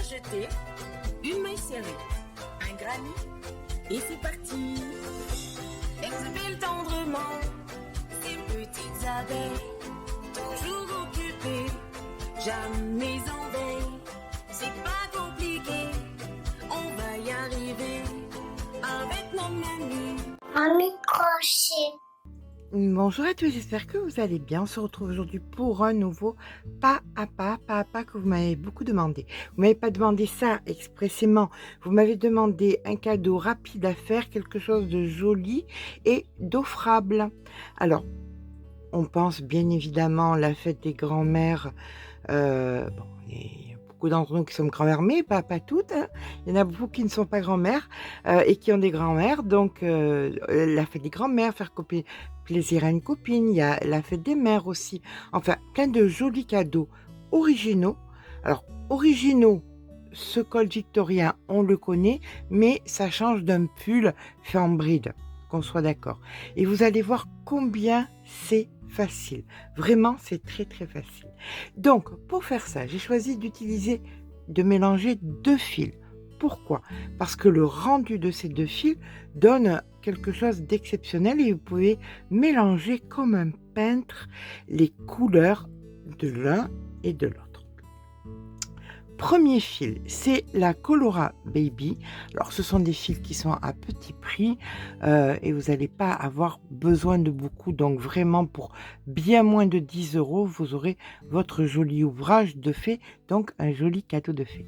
jeter une maille serrée, un granit, et c'est parti. Exubile tendrement ces petites abeilles, toujours occupées, jamais en veille. C'est pas compliqué, on va y arriver avec nos menus. Un microchip. Bonjour à tous, j'espère que vous allez bien. On se retrouve aujourd'hui pour un nouveau pas à pas que vous m'avez beaucoup demandé. Vous m'avez pas demandé ça expressément, vous m'avez demandé un cadeau rapide à faire, quelque chose de joli et d'offrable. Alors, on pense bien évidemment la fête des grands-mères. Bon, il y a beaucoup d'entre nous qui sommes grand-mères, mais pas toutes, hein. Il y en a beaucoup qui ne sont pas grand-mères et qui ont des grands-mères. Donc, la fête des grands-mères, faire plaisir à une copine. Il y a la fête des mères aussi. Enfin, plein de jolis cadeaux originaux. Alors, originaux, ce col victorien, on le connaît, mais ça change d'un pull fait en bride, qu'on soit d'accord. Et vous allez voir combien c'est facile. Vraiment, c'est très très facile. Donc, pour faire ça, j'ai choisi de mélanger deux fils. Pourquoi? Parce que le rendu de ces deux fils donne quelque chose d'exceptionnel et vous pouvez mélanger comme un peintre les couleurs de l'un et de l'autre. Premier fil, c'est la Colora Baby. Alors, ce sont des fils qui sont à petit prix et vous n'allez pas avoir besoin de beaucoup. Donc, vraiment, pour bien moins de 10 €, vous aurez votre joli ouvrage de fée, donc un joli cadeau de fée.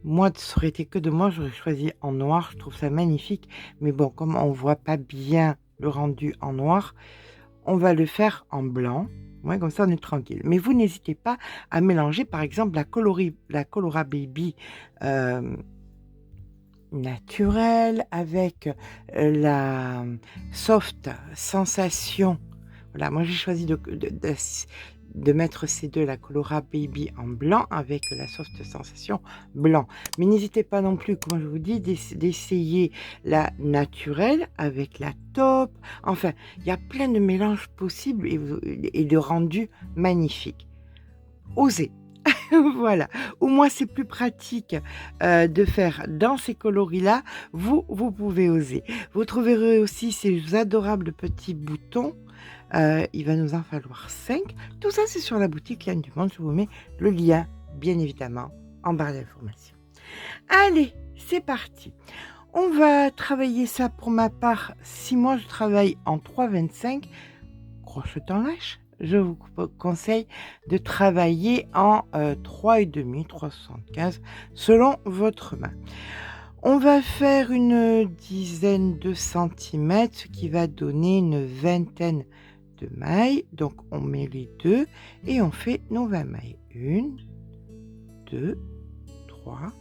Moi, ça aurait été que de moi, j'aurais choisi en noir. Je trouve ça magnifique. Mais bon, comme on ne voit pas bien le rendu en noir, on va le faire en blanc. Ouais, comme ça, on est tranquille. Mais vous n'hésitez pas à mélanger, par exemple, la Colora Baby naturelle avec la Soft Sensation. Voilà, moi j'ai choisi de mettre ces deux, la Colora Baby en blanc avec la Soft Sensation blanc. Mais n'hésitez pas non plus, comme je vous dis, d'essayer la naturelle avec la taupe. Enfin, il y a plein de mélanges possibles et de rendus magnifiques. Osez. Voilà. Ou moi, c'est plus pratique de faire dans ces coloris-là. Vous pouvez oser. Vous trouverez aussi ces adorables petits boutons. Il va nous en falloir 5. Tout ça, c'est sur la boutique Liane du Monde. Je vous mets le lien, bien évidemment, en barre d'informations. Allez, c'est parti. On va travailler ça pour ma part. Si moi, je travaille en 3,25, crochet en lâche. Je vous conseille de travailler en 3,5, 3,75 selon votre main. On va faire une dizaine de centimètres, ce qui va donner une vingtaine de mailles. Donc, on met les deux et on fait nos 20 mailles. 1, 2, 3,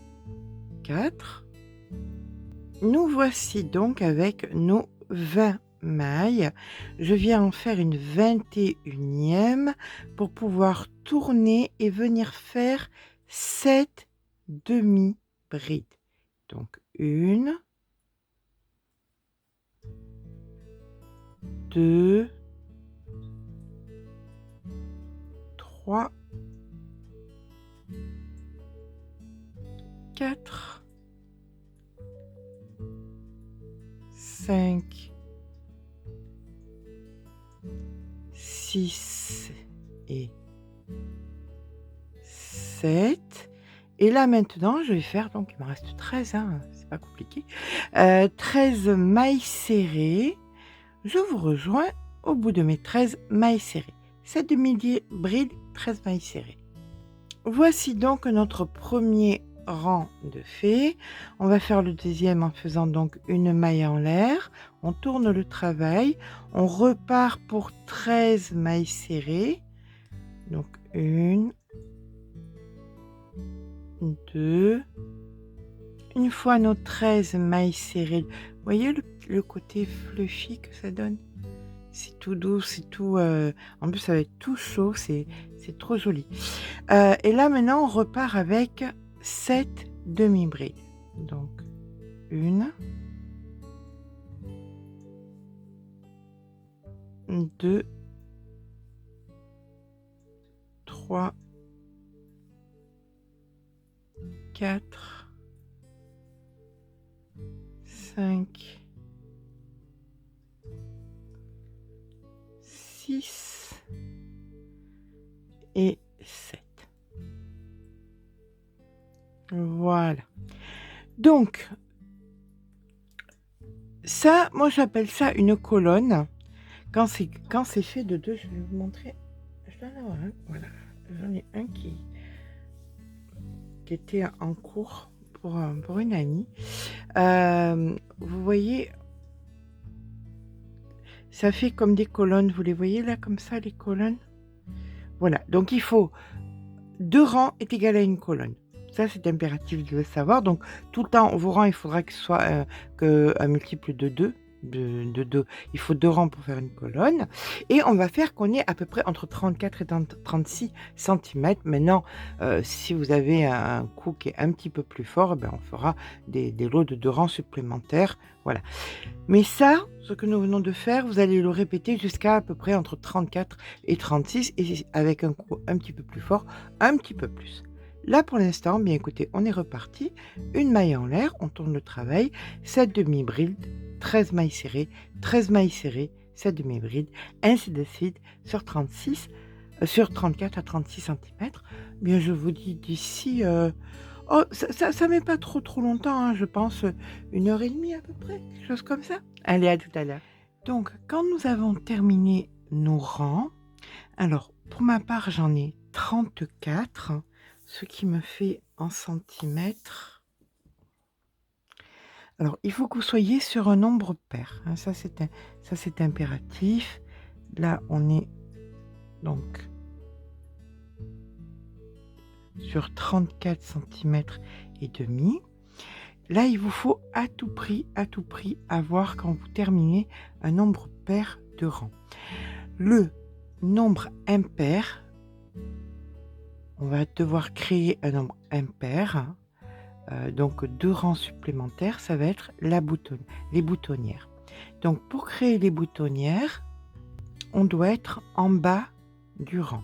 4. Nous voici donc avec nos 20 mailles. Je viens en faire une 21e pour pouvoir tourner et venir faire 7 demi-brides. Donc 1, 2, 3, 4, 5, 6 et 7. Et là maintenant, je vais faire, donc il me reste 13, hein, c'est pas compliqué, 13 mailles serrées. Je vous rejoins au bout de mes 13 mailles serrées. 7 demi-brides, 13 mailles serrées. Voici donc notre premier rang de fées. On va faire le deuxième en faisant donc une maille en l'air. On tourne le travail. On repart pour 13 mailles serrées. Donc 1, 2. Une fois nos 13 mailles serrées, vous voyez le côté fluffy que ça donne? C'est tout doux, c'est tout... en plus, ça va être tout chaud, c'est trop joli. Et là, maintenant, on repart avec 7 demi-brides. Donc, 1, 2, 3, 4, 5, 6 et 7. Voilà. Donc, ça, moi j'appelle ça une colonne. Quand c'est fait de 2, je vais vous montrer. Je dois en avoir un. Voilà. J'en ai un qui était en cours pour une amie. Vous voyez, ça fait comme des colonnes. Vous les voyez là, comme ça, les colonnes? Voilà. Donc, il faut 2 rangs est égal à une colonne. Ça, c'est impératif de le savoir. Donc, tout le temps, vos rangs, il faudra que ce soit un multiple de 2. De 2. Il faut 2 rangs pour faire une colonne. Et on va faire qu'on est à peu près entre 34 et 36 cm. Maintenant, si vous avez un cou qui est un petit peu plus fort, ben, on fera des lots de 2 rangs supplémentaires. Voilà. Mais ça, ce que nous venons de faire, vous allez le répéter jusqu'à peu près entre 34 et 36 et avec un cou un petit peu plus fort, un petit peu plus. Là, pour l'instant, bien écoutez, on est reparti. Une maille en l'air, on tourne le travail, 7 demi-brides, 13 mailles serrées, 13 mailles serrées, 7 demi-brides, ainsi de suite sur sur 34 à 36 cm. Bien, je vous dis d'ici... oh, ça met pas trop longtemps, hein, je pense 1h30 à peu près, quelque chose comme ça. Allez, à tout à l'heure. Donc, quand nous avons terminé nos rangs, alors, pour ma part, j'en ai 34, ce qui me fait en centimètres. Alors, il faut que vous soyez sur un nombre pair, hein, ça c'est impératif. Là, on est donc sur 34 cm et demi. Là, il vous faut à tout prix avoir, quand vous terminez, un nombre pair de rangs. Le nombre impair, on va devoir créer un nombre impair. Donc 2 rangs supplémentaires, ça va être les boutonnières. Donc pour créer les boutonnières, on doit être en bas du rang.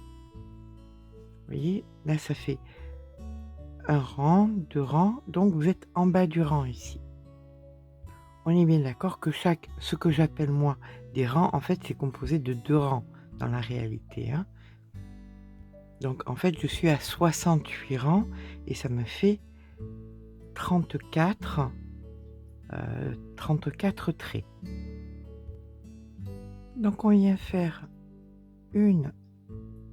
Vous voyez, là ça fait 1 rang, 2 rangs, donc vous êtes en bas du rang ici. On est bien d'accord que ce que j'appelle moi des rangs, en fait c'est composé de 2 rangs dans la réalité, hein. Donc en fait je suis à 68 rangs et ça me fait 34 traits. Donc on vient faire une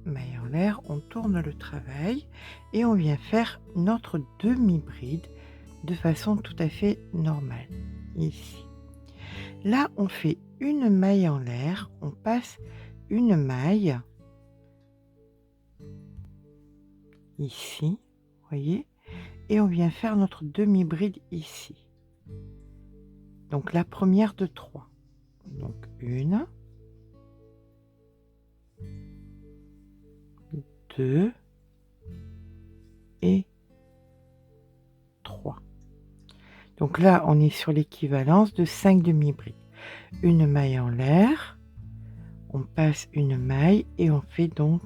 maille en l'air, on tourne le travail et on vient faire notre demi-bride de façon tout à fait normale, ici. Là, on fait une maille en l'air, on passe une maille ici, vous voyez, et on vient faire notre demi-bride ici. Donc la première de 3. Donc 1, 2 et 3. Donc là, on est sur l'équivalence de 5 demi-brides. Une maille en l'air, on passe une maille et on fait donc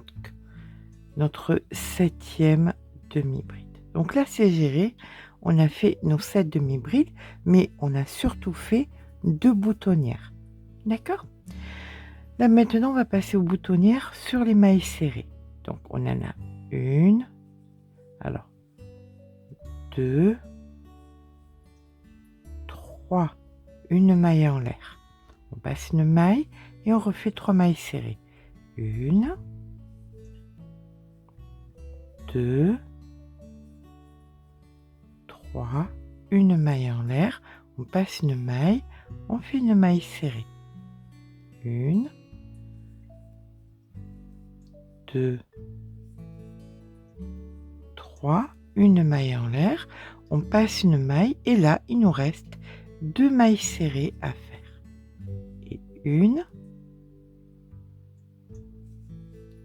notre 7e demi-bride. Donc là, c'est géré. On a fait nos 7 demi-brides, mais on a surtout fait 2 boutonnières. D'accord? Là, maintenant, on va passer aux boutonnières sur les mailles serrées. Donc, on en a une, alors 2, 3, une maille en l'air. On passe une maille et on refait 3 mailles serrées. 1, 2, 3, une maille en l'air, on passe une maille, on fait une maille serrée. 1, 2, 3, une maille en l'air, on passe une maille et là il nous reste 2 mailles serrées à faire. Et 1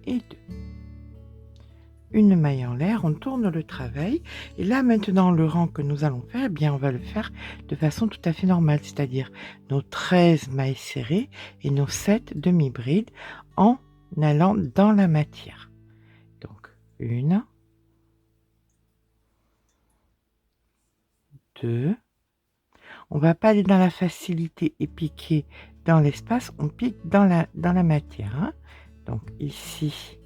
et 2. Une maille en l'air, on tourne le travail et là maintenant le rang que nous allons faire, eh bien on va le faire de façon tout à fait normale, c'est-à-dire nos 13 mailles serrées et nos 7 demi-brides en allant dans la matière. Donc 1, 2. On va pas aller dans la facilité et piquer dans l'espace, on pique dans la matière, hein. Donc ici,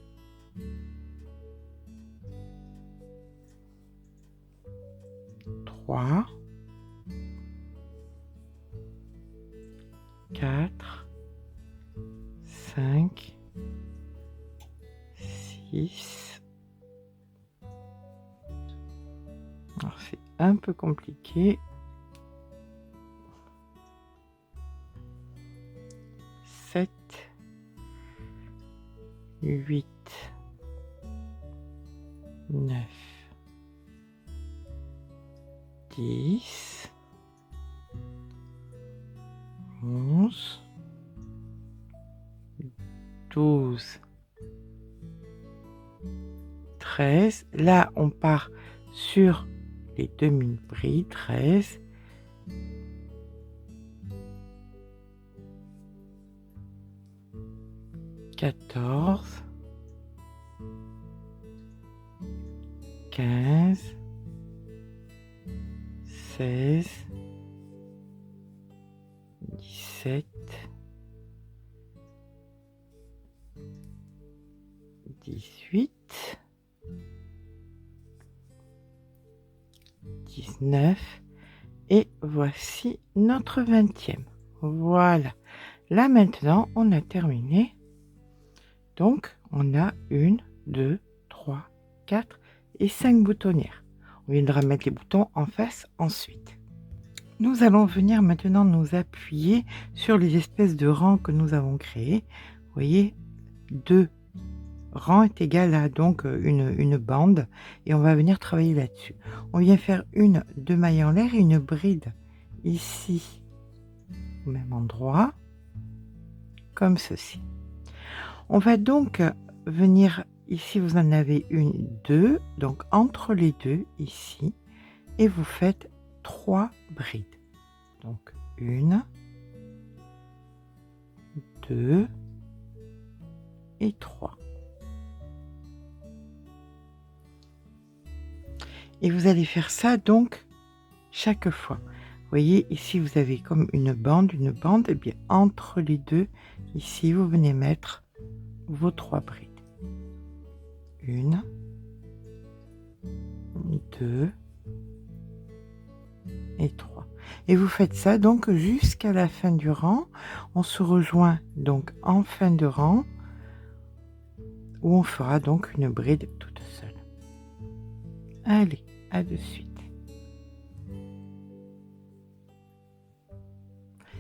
3, 4, 5, 6. Alors c'est un peu compliqué. 7, 8, 9, 10, 11, 12, 13. Là, on part sur les demi-brides. 13, 14, 15, 16, 17, 18, 19 et voici notre 20e. Voilà. Là maintenant, on a terminé. Donc, on a 1, 2, 3, 4 et 5 boutonnières. On viendra mettre les boutons en face ensuite. Nous allons venir maintenant nous appuyer sur les espèces de rangs que nous avons créés. Vous voyez, 2 rangs est égal à donc une bande et on va venir travailler là-dessus. On vient faire 2 mailles en l'air et une bride ici au même endroit, comme ceci. On va donc venir ici, vous en avez 1, 2, donc entre les deux ici, et vous faites 3 brides. Donc 1, 2 et 3. Et vous allez faire ça donc chaque fois. Vous voyez ici vous avez comme une bande, et bien entre les deux ici vous venez mettre vos 3 brides. 1, 2 et 3. Et vous faites ça donc jusqu'à la fin du rang. On se rejoint donc en fin de rang où on fera donc une bride toute seule. Allez, à de suite.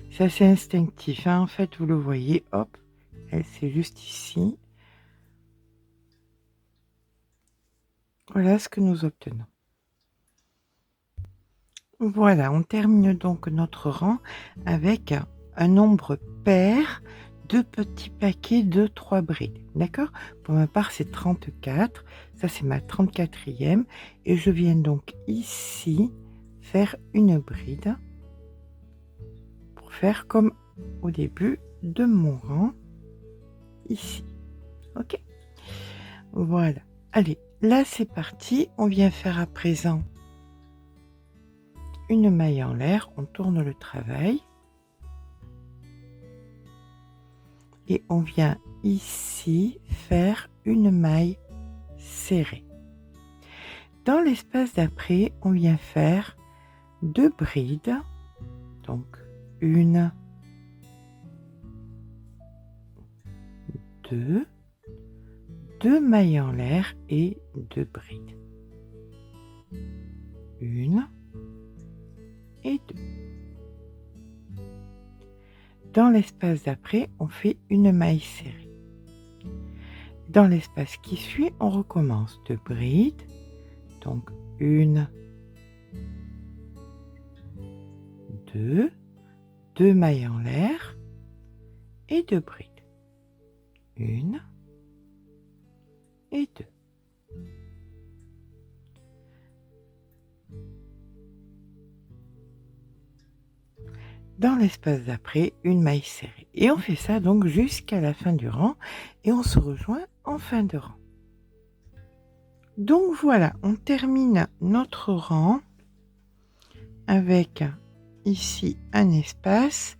C'est assez instinctif, hein, en fait, vous le voyez, hop, elle c'est juste ici. Voilà ce que nous obtenons. Voilà, on termine donc notre rang avec un nombre pair de petits paquets de 3 brides. D'accord? Pour ma part, c'est 34. Ça, c'est ma 34e. Et je viens donc ici faire une bride pour faire comme au début de mon rang ici. Ok? Voilà. Allez, là, c'est parti. On vient faire à présent une maille en l'air, on tourne le travail et on vient ici faire une maille serrée. Dans l'espace d'après, on vient faire 2 brides, donc 1, 2, 2 mailles en l'air et 2 brides. 1 et 2. Dans l'espace d'après, on fait une maille serrée. Dans l'espace qui suit, on recommence 2 brides, donc 1, 2, 2 mailles en l'air et 2 brides. 1 et 2. Dans l'espace d'après, une maille serrée. Et on fait ça donc jusqu'à la fin du rang et on se rejoint en fin de rang. Donc voilà, on termine notre rang avec ici un espace.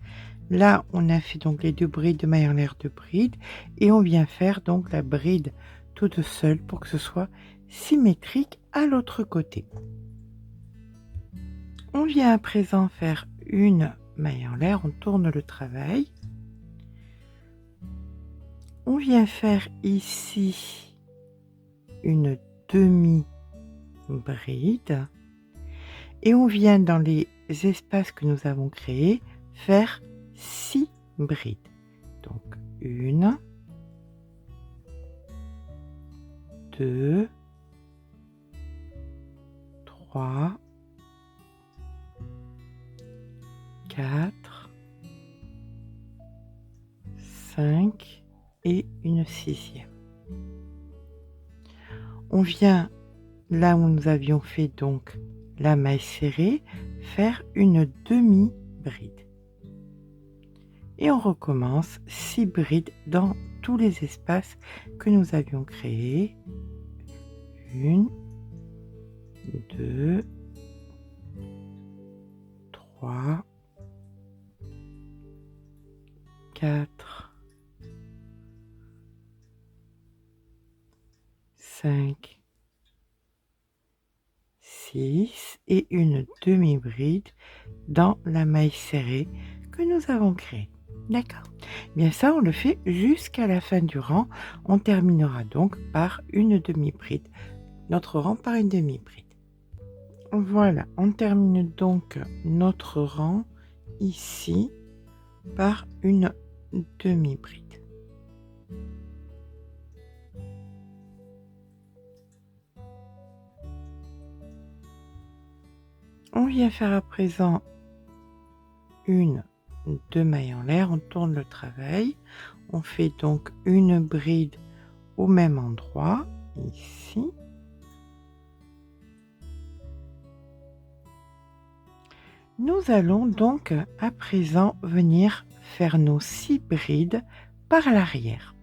Là, on a fait donc les 2 brides de mailles en l'air, 2 brides, et on vient faire donc la bride toute seule pour que ce soit symétrique à l'autre côté. On vient à présent faire une maille en l'air, on tourne le travail. On vient faire ici une demi-bride et on vient dans les espaces que nous avons créés faire 6 brides. Donc 1, 2, 3, 4, 5 et une 6e. On vient là où nous avions fait donc la maille serrée, faire une demi-bride. Et on recommence 6 brides dans tous les espaces que nous avions créés. 1, 2, 3, 4, 5, 6 et une demi-bride dans la maille serrée que nous avons créée. D'accord? Bien ça, on le fait jusqu'à la fin du rang. On terminera donc par une demi-bride. Notre rang par une demi-bride. Voilà, on termine donc notre rang ici par une demi-bride. On vient faire à présent une 2 mailles en l'air, on tourne le travail, on fait donc une bride au même endroit, ici. Nous allons donc à présent venir faire nos 6 brides par l'arrière.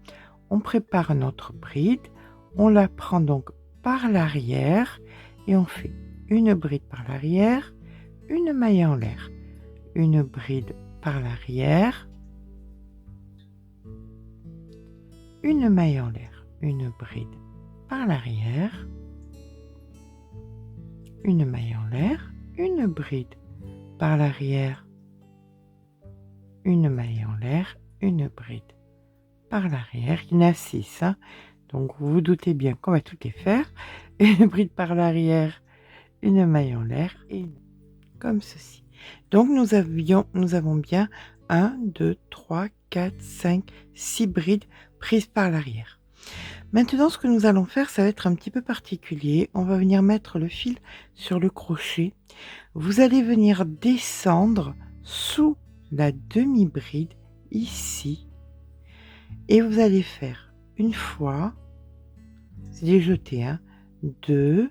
On prépare notre bride, on la prend donc par l'arrière et on fait une bride par l'arrière, une maille en l'air, une bride par l'arrière, une maille en l'air, une bride par l'arrière, une maille en l'air, une bride par l'arrière, une maille en l'air, une bride par l'arrière. Il y en a 6, hein, donc vous vous doutez bien qu'on va toutes les faire. Une bride par l'arrière, une maille en l'air et comme ceci. Donc nous avons bien 1, 2, 3, 4, 5, 6 brides prises par l'arrière. Maintenant, ce que nous allons faire, ça va être un petit peu particulier. On va venir mettre le fil sur le crochet. Vous allez venir descendre sous la demi-bride ici et vous allez faire une fois, c'est des jetés, hein, 2,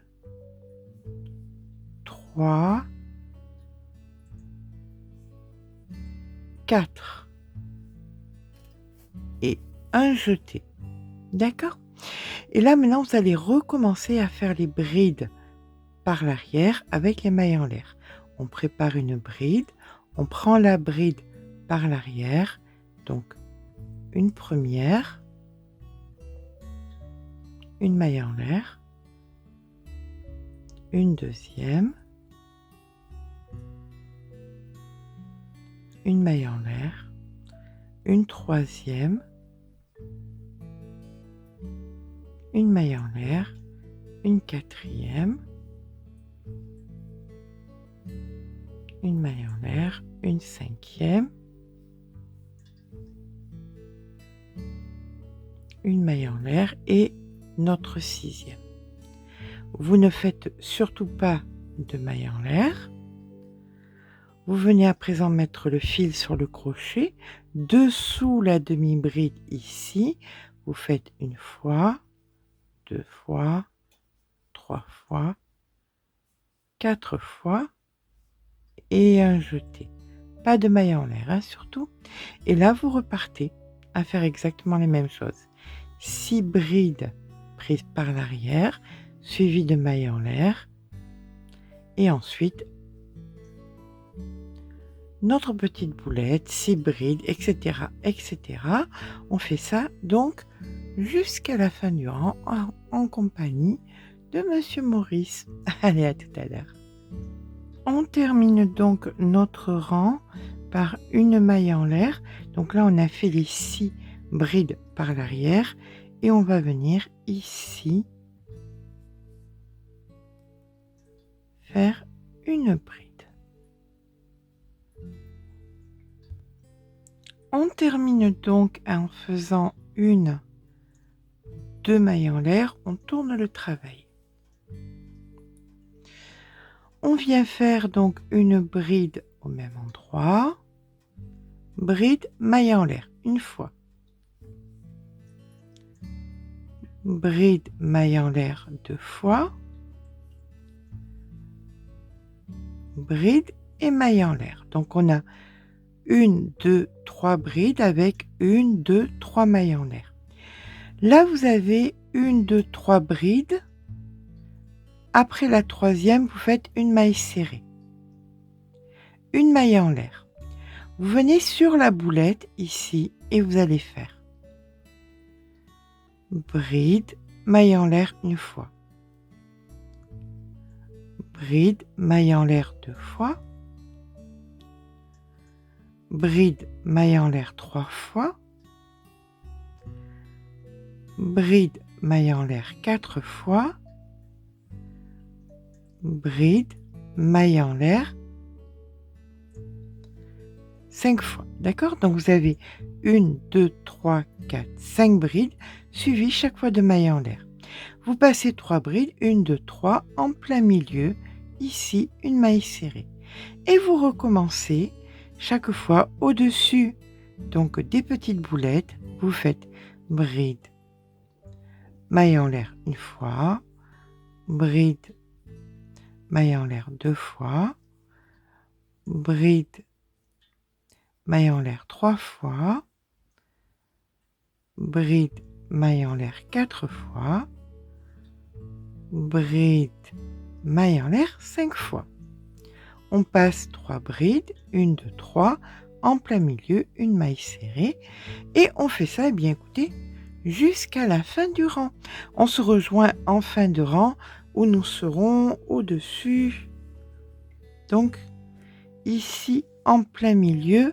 3, 4 et un jeté. D'accord? Et là, maintenant, vous allez recommencer à faire les brides par l'arrière avec les mailles en l'air. On prépare une bride, on prend la bride par l'arrière, donc une première, une maille en l'air, une deuxième, une maille en l'air, une troisième, une maille en l'air, une quatrième, une maille en l'air, une cinquième, une maille en l'air et notre sixième. Vous ne faites surtout pas de maille en l'air. Vous venez à présent mettre le fil sur le crochet, dessous la demi-bride ici, vous faites une fois, 2 fois, 3 fois, 4 fois et un jeté. Pas de maille en l'air, hein, surtout. Et là, vous repartez à faire exactement les mêmes choses. 6 brides prises par l'arrière, suivies de mailles en l'air. Et ensuite, notre petite boulette, 6 brides, etc., etc. On fait ça donc jusqu'à la fin du rang en compagnie de Monsieur Maurice. Allez, à tout à l'heure. On termine donc notre rang par une maille en l'air. Donc là, on a fait les 6 brides par l'arrière et on va venir ici faire une bride. On termine donc en faisant 1, 2 mailles en l'air, on tourne le travail. On vient faire donc une bride au même endroit, bride, maille en l'air, une fois. Bride, maille en l'air, 2 fois. Bride et maille en l'air. Donc on a 1, 2, 3 brides avec 1, 2, 3 mailles en l'air. Là, vous avez 1, 2, 3 brides. Après la troisième, vous faites une maille serrée. Une maille en l'air. Vous venez sur la boulette ici et vous allez faire bride, maille en l'air une fois. Bride, maille en l'air 2 fois. Bride, maille en l'air 3 fois. Bride, maille en l'air 4 fois. Bride, maille en l'air 5 fois. D'accord? Donc vous avez 1, 2, 3, 4, 5 brides, suivies chaque fois de maille en l'air. Vous passez 3 brides, 1, 2, 3, en plein milieu, ici, une maille serrée. Et vous recommencez chaque fois au-dessus donc des petites boulettes, vous faites bride, maille en l'air une fois, bride, maille en l'air 2 fois, bride, maille en l'air 3 fois, bride, maille en l'air 4 fois, bride, maille en l'air 5 fois. On passe 3 brides, 1, 2, 3, en plein milieu, une maille serrée, et on fait ça, et bien écoutez, jusqu'à la fin du rang. On se rejoint en fin de rang où nous serons au-dessus, donc ici en plein milieu,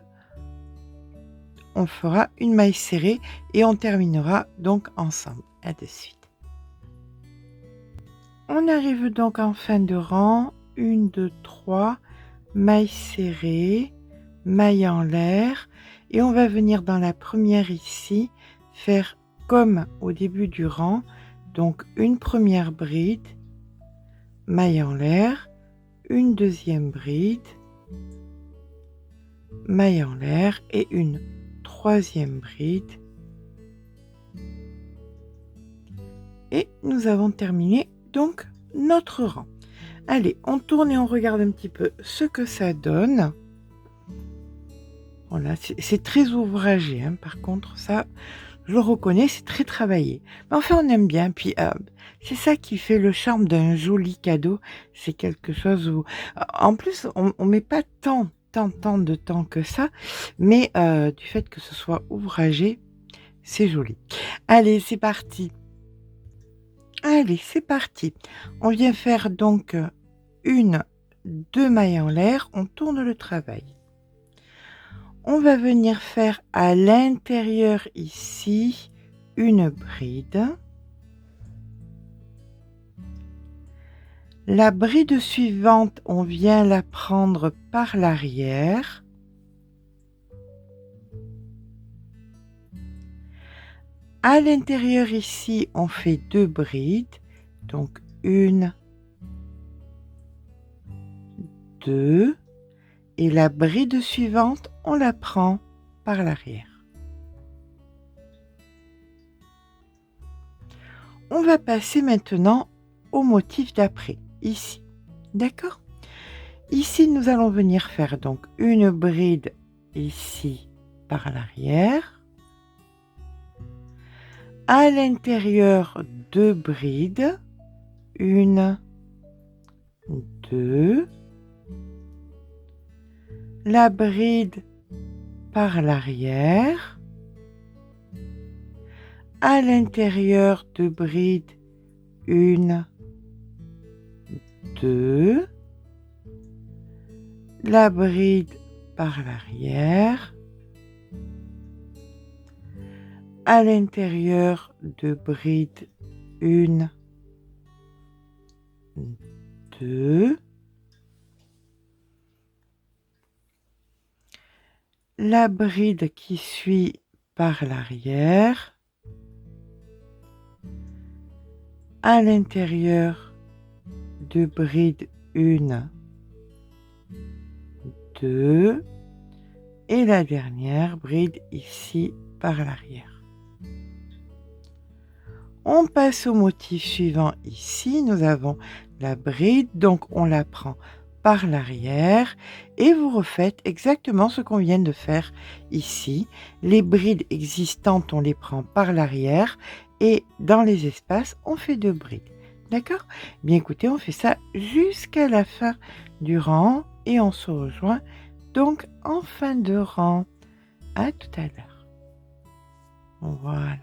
on fera une maille serrée et on terminera donc ensemble. À de suite. On arrive donc en fin de rang, 1, 2, 3, maille serrée, maille en l'air, et on va venir dans la première ici, faire comme au début du rang, donc une première bride, maille en l'air, une deuxième bride, maille en l'air et une troisième bride. Et nous avons terminé donc notre rang. Allez, on tourne et on regarde un petit peu ce que ça donne. Voilà, c'est très ouvragé, hein. Par contre, ça, je le reconnais, c'est très travaillé. Mais enfin, on aime bien. Puis, c'est ça qui fait le charme d'un joli cadeau. C'est quelque chose où... En plus, on met pas tant de temps que ça. Mais du fait que ce soit ouvragé, c'est joli. Allez, c'est parti. Allez, c'est parti. On vient faire donc 1, 2 mailles en l'air. On tourne le travail. On va venir faire à l'intérieur ici une bride. La bride suivante, on vient la prendre par l'arrière. À l'intérieur ici, on fait 2 brides. Donc 1, 2. Et la bride suivante, on la prend par l'arrière. On va passer maintenant au motif d'après, ici. D'accord? Ici, nous allons venir faire donc une bride ici par l'arrière. À l'intérieur, 2 brides. 1, 2. la bride par l'arrière, à l'intérieur de bride, 1, 2, la bride par l'arrière, à l'intérieur de bride, 1, 2, la bride qui suit par l'arrière, à l'intérieur de bride 1, 2 et la dernière bride ici par l'arrière. On passe au motif suivant ici, nous avons la bride, donc on la prend par l'arrière et vous refaites exactement ce qu'on vient de faire ici. Les brides existantes, on les prend par l'arrière et dans les espaces, on fait 2 brides. D'accord? Bien écoutez, on fait ça jusqu'à la fin du rang et on se rejoint donc en fin de rang. À tout à l'heure. Voilà.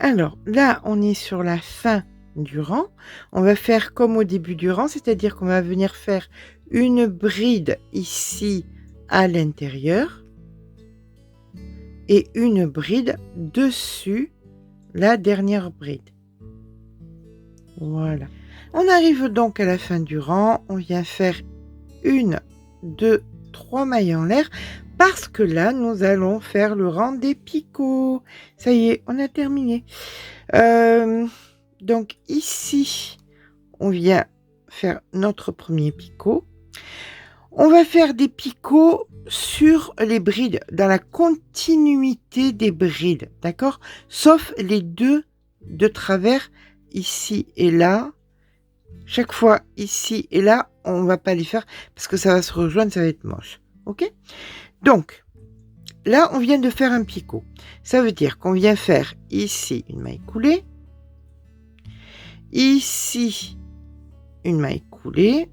Alors là, on est sur la fin du rang. On va faire comme au début du rang, c'est-à-dire qu'on va venir faire une bride ici à l'intérieur et une bride dessus la dernière bride. Voilà. On arrive donc à la fin du rang. On vient faire 1, 2, 3 mailles en l'air parce que là, nous allons faire le rang des picots. Ça y est, on a terminé. Donc ici, on vient faire notre premier picot. On va faire des picots sur les brides, dans la continuité des brides, d'accord? Sauf les 2 de travers, ici et là. Chaque fois, ici et là, on va pas les faire parce que ça va se rejoindre, ça va être moche. Ok? Donc, là, on vient de faire un picot. Ça veut dire qu'on vient faire ici une maille coulée, ici une maille coulée,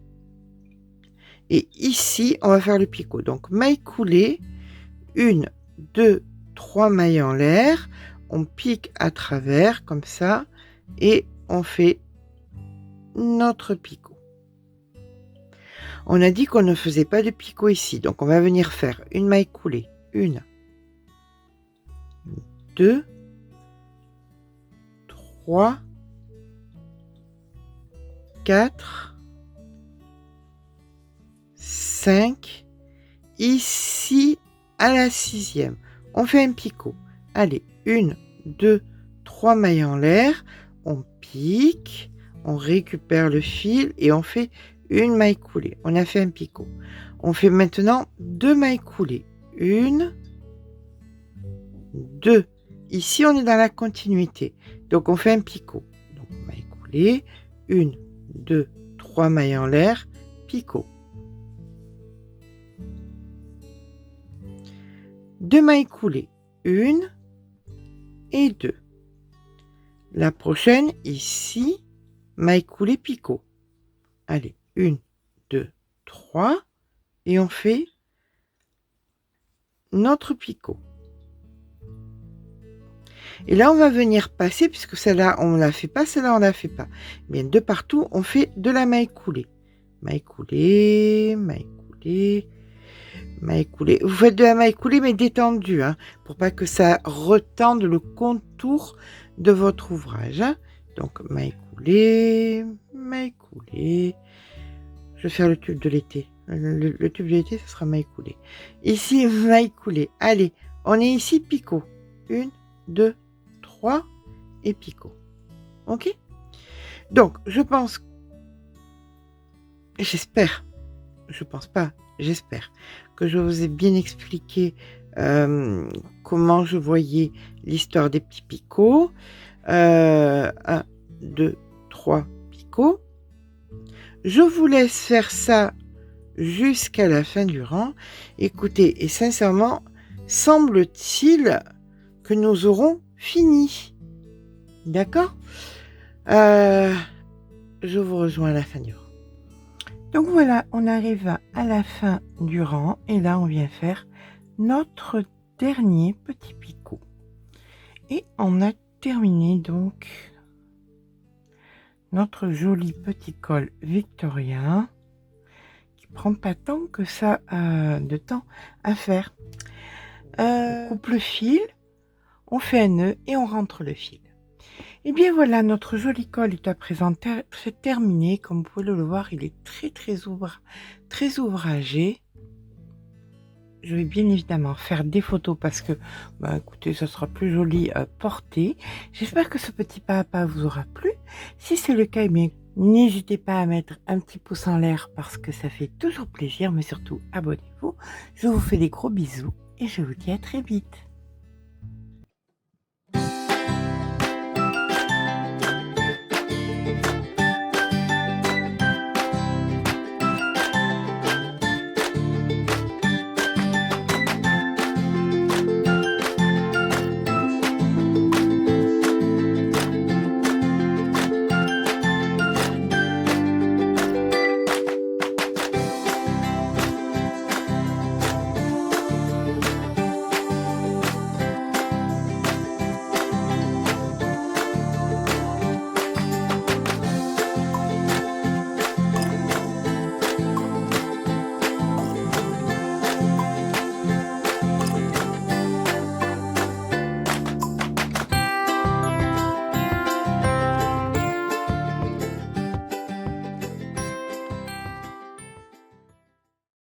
et ici, on va faire le picot. Donc, maille coulée, 1, 2, 3 mailles en l'air, on pique à travers comme ça, et on fait notre picot. On a dit qu'on ne faisait pas de picot ici, donc on va venir faire une maille coulée, 1, 2, 3, 4, 5, ici à la 6e, on fait un picot. Allez, 1, 2, 3 mailles en l'air, on pique, on récupère le fil et on fait une maille coulée. On a fait un picot. On fait maintenant 2 mailles coulées. 1, 2. Ici, on est dans la continuité. Donc, on fait un picot. Donc, maille coulée, 1, 2, 3 mailles en l'air, picot. 2 mailles coulées, 1 et 2. La prochaine, ici, maille coulée, picot. Allez, 1, 2, 3 et on fait notre picot. Et là, on va venir passer, puisque celle-là, on ne la fait pas, celle-là, on ne la fait pas. Bien, de partout, on fait de la maille coulée. Maille coulée, maille coulée, maille coulée. Vous faites de la maille coulée, mais détendue, hein, pour pas que ça retende le contour de votre ouvrage. Hein. Donc, maille coulée, maille coulée. Je vais faire le tube de l'été. Le tube de l'été, ce sera maille coulée. Ici, maille coulée. Allez, on est ici, picot. 1, 2, 3 et picot. Ok? Donc, je pense, j'espère, je pense pas, j'espère que je vous ai bien expliqué comment je voyais l'histoire des petits picots. 1, 2, 3 picots. Je vous laisse faire ça jusqu'à la fin du rang. Écoutez, et sincèrement, semble-t-il que nous aurons fini. D'accord? Je vous rejoins à la fin du rang. Donc voilà, on arrive à la fin du rang et là on vient faire notre dernier petit picot. Et on a terminé donc notre joli petit col victorien qui prend pas tant que ça de temps à faire. On coupe le fil, on fait un nœud et on rentre le fil. Et bien voilà, notre joli col est à présent terminé. Comme vous pouvez le voir, il est très ouvragé. Je vais bien évidemment faire des photos parce que, écoutez, ça sera plus joli porté. J'espère que ce petit pas à pas vous aura plu. Si c'est le cas, eh bien, n'hésitez pas à mettre un petit pouce en l'air parce que ça fait toujours plaisir, mais surtout abonnez-vous. Je vous fais des gros bisous et je vous dis à très vite.